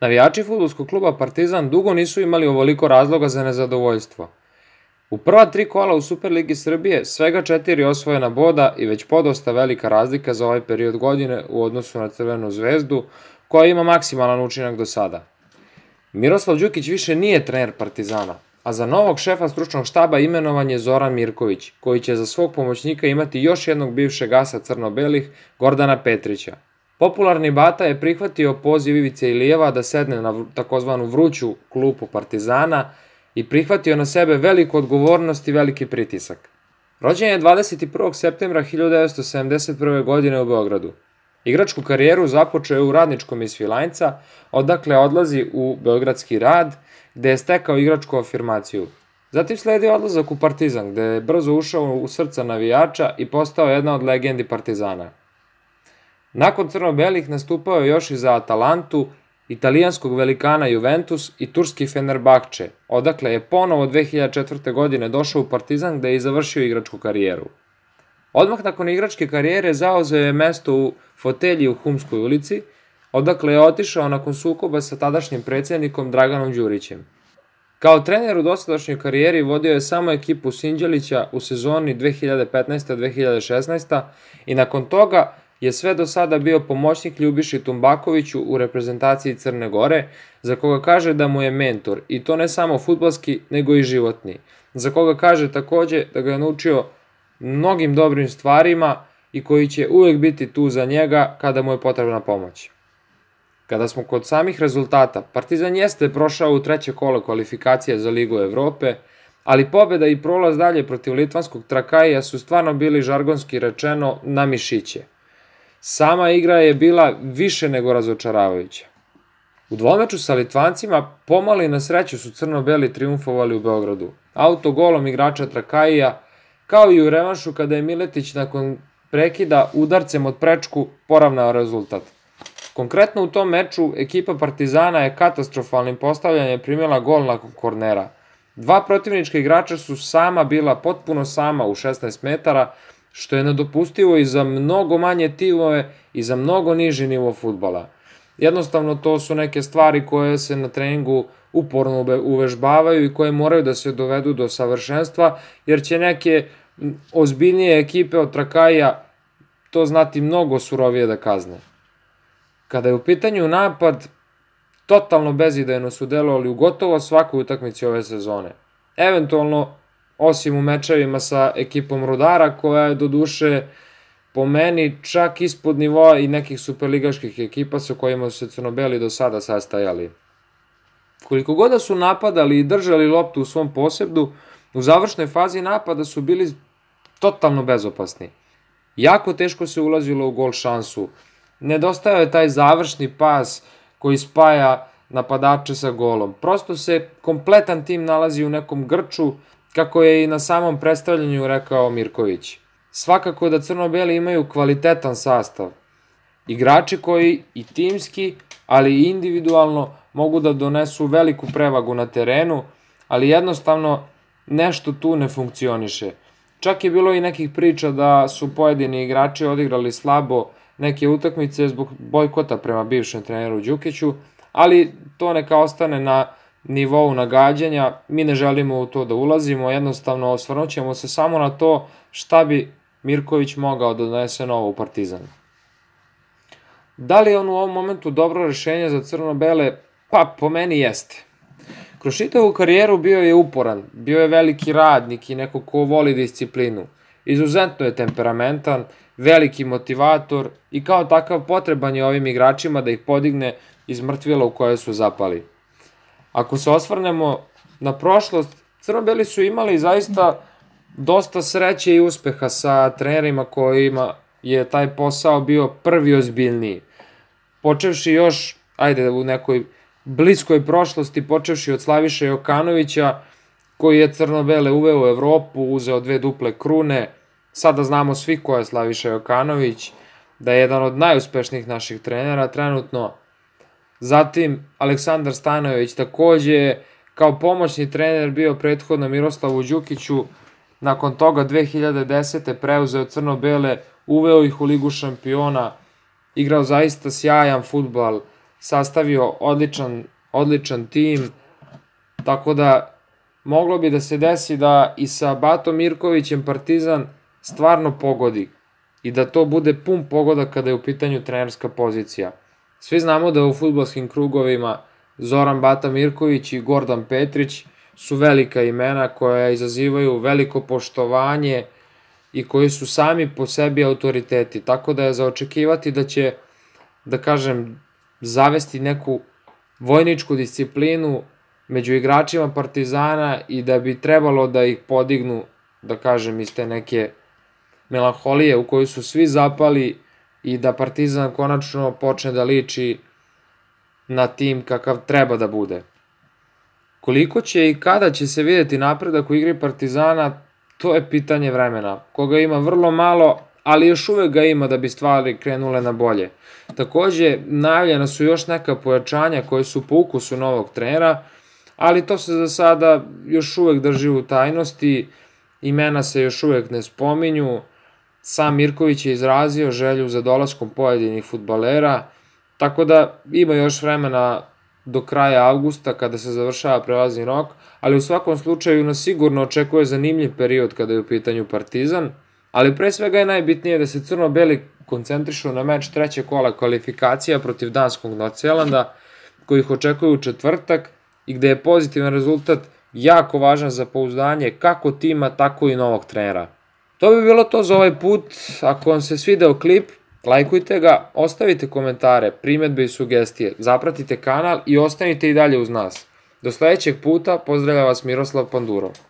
Navijači fudbalskog kluba Partizan dugo nisu imali ovoliko razloga za nezadovoljstvo. U prva 3 kola u Superligi Srbije svega 4 osvojena boda i već podosta velika razlika za ovaj period godine u odnosu na Crvenu zvezdu, koja ima maksimalan učinak do sada. Miroslav Đukić više nije trener Partizana, a za novog šefa stručnog štaba imenovan je Zoran Mirković, koji će za svog pomoćnika imati još jednog bivšeg asa crno-belih, Gordana Petrića. Popularni Bata je prihvatio poziv Ivice Ilijeva da sedne na takozvanu vruću klupu Partizana i prihvatio na sebe veliku odgovornost i veliki pritisak. Rođen je 21. septembra 1971. godine u Beogradu. Igračku karijeru započeo je u Radničkom iz Svilajnca, odakle odlazi u Beogradski Rad, gde je stekao igračku afirmaciju. Zatim sledi odlazak u Partizan, gde je brzo ušao u srca navijača i postao jedna od legendi Partizana. Nakon crno-belih nastupao je još i za Atalantu, italijanskog velikana Juventus i turski Fenerbahče, odakle je ponovo 2004. godine došao u Partizan gde je i završio igračku karijeru. Odmah nakon igračke karijere zauzeo je mesto u fotelji u Humskoj ulici, odakle je otišao nakon sukoba sa tadašnjim predsjednikom Draganom Đurićem. Kao trener u dosadašnjoj karijeri vodio je samo ekipu Sinđelića u sezoni 2015-2016 i nakon toga je sve do sada bio pomoćnik Ljubiši Tumbakoviću u reprezentaciji Crne Gore, za koga kaže da mu je mentor, i to ne samo fudbalski, nego i životni, za koga kaže takođe da ga je naučio mnogim dobrim stvarima i koji će uvek biti tu za njega kada mu je potrebna pomoć. Kada smo kod samih rezultata, Partizan jeste prošao u treće kolo kvalifikacije za Ligu Evrope, ali pobeda i prolaz dalje protiv litvanskog Trakaija su stvarno bili žargonski rečeno na mišiće. Sama igra je bila više nego razočaravajuća. U dvomeču sa Litvancima pomalo i na sreću su crno-beli triumfovali u Beogradu, autogolom igrača Trakaija, kao i u revanšu kada je Miletić nakon prekida udarcem od prečku poravnao rezultat. Konkretno u tom meču ekipa Partizana je katastrofalnim postavljanjem primila gol nakon kornera. Dva protivnička igrača su potpuno sama u 16 metara, što je nedopustivo i za mnogo manje timove i za mnogo niži nivo fudbala. Jednostavno to su neke stvari koje se na treningu uporno uvežbavaju i koje moraju da se dovedu do savršenstva, jer će neke ozbiljnije ekipe od Trakaija to znati mnogo surovije da kazne. Kada je u pitanju napad, totalno bezidejno su delovali u gotovo svakoj utakmici ove sezone. Eventualno, osim u mečevima sa ekipom Rudara, koja je doduše po meni čak ispod nivoa i nekih superligaških ekipa sa kojima su se crno-beli do sada sastajali. Koliko god da su napadali i držali loptu u svom posedu, u završnoj fazi napada su bili totalno bezopasni. Jako teško se ulazilo u gol šansu. Nedostajao je taj završni pas koji spaja napadače sa golom. Prosto se kompletan tim nalazi u nekom grču, kako je i na samom predstavljanju rekao Mirković. Svakako da crno-beli imaju kvalitetan sastav. Igrači koji i timski, ali i individualno mogu da donesu veliku prevagu na terenu, ali jednostavno nešto tu ne funkcioniše. Čak je bilo i nekih priča da su pojedini igrači odigrali slabo neke utakmice zbog bojkota prema bivšem treneru Đukiću, ali to neka ostane na nivou nagađanja, mi ne želimo u to da ulazimo, jednostavno osvrnut ćemo se samo na to šta bi Mirković mogao da donese novo u Partizan. Da li je on u ovom momentu dobro rešenje za crno-bele? Pa, po meni jeste. Kroz čitavu karijeru bio je uporan, bio je veliki radnik i neko ko voli disciplinu. Izuzetno je temperamentan, veliki motivator i kao takav potreban je ovim igračima da ih podigne iz mrtvila u koje su zapali. Ako se osvrnemo na prošlost, crno-beli su imali zaista dosta sreće i uspeha sa trenerima kojima je taj posao bio prvi ozbiljniji. Počevši još, u nekoj bliskoj prošlosti, počevši od Slaviše Jokanovića, koji je crno-bele uveo u Evropu, uzeo 2 duple krune. Sada znamo svi ko je Slaviša Jokanović, da je jedan od najuspešnijih naših trenera trenutno. Zatim, Aleksandar Stanojević takođe kao pomoćni trener bio prethodno Miroslavu Đukiću, nakon toga 2010. preuzeo crno-bele, uveo ih u Ligu šampiona, igrao zaista sjajan fudbal, sastavio odličan tim, tako da moglo bi da se desi da i sa Batom Mirkovićem Partizan stvarno pogodi i da to bude pun pogodak kada je u pitanju trenerska pozicija. Svi znamo da u fudbalskim krugovima Zoran Bata Mirković i Gordan Petrić su velika imena koja izazivaju veliko poštovanje i koji su sami po sebi autoriteti, tako da je za očekivati da će, da kažem, zavesti neku vojničku disciplinu među igračima Partizana i da bi trebalo da ih podignu, da kažem, iz te neke melanholije u kojoj su svi zapali i da Partizan konačno počne da liči na tim kakav treba da bude. Koliko će i kada će se videti napredak u igri Partizana, to je pitanje vremena, koga ima vrlo malo, ali još uvek ga ima da bi stvari krenule na bolje. Takođe, najavljena su još neka pojačanja koje su po ukusu novog trenera, ali to se za sada još uvek drži u tajnosti, imena se još uvek ne spominju, sam Mirković je izrazio želju za dolaskom pojedinih fudbalera, tako da ima još vremena do kraja avgusta kada se završava prelazni rok, ali u svakom slučaju nas sigurno očekuje zanimljiv period kada je u pitanju Partizan, ali pre svega je najbitnije da se crno-beli koncentrišu na meč trećeg kola kvalifikacija protiv Danskog Nordselanda, koji ih očekuju u četvrtak i gde je pozitivan rezultat jako važan za pouzdanje kako tima, tako i novog trenera. To bi bilo to za ovaj put. Ako vam se svideo klip, lajkujte ga, ostavite komentare, primedbe i sugestije, zapratite kanal i ostanite i dalje uz nas. Do sledećeg puta, pozdravlja vas Miroslav Pandurov.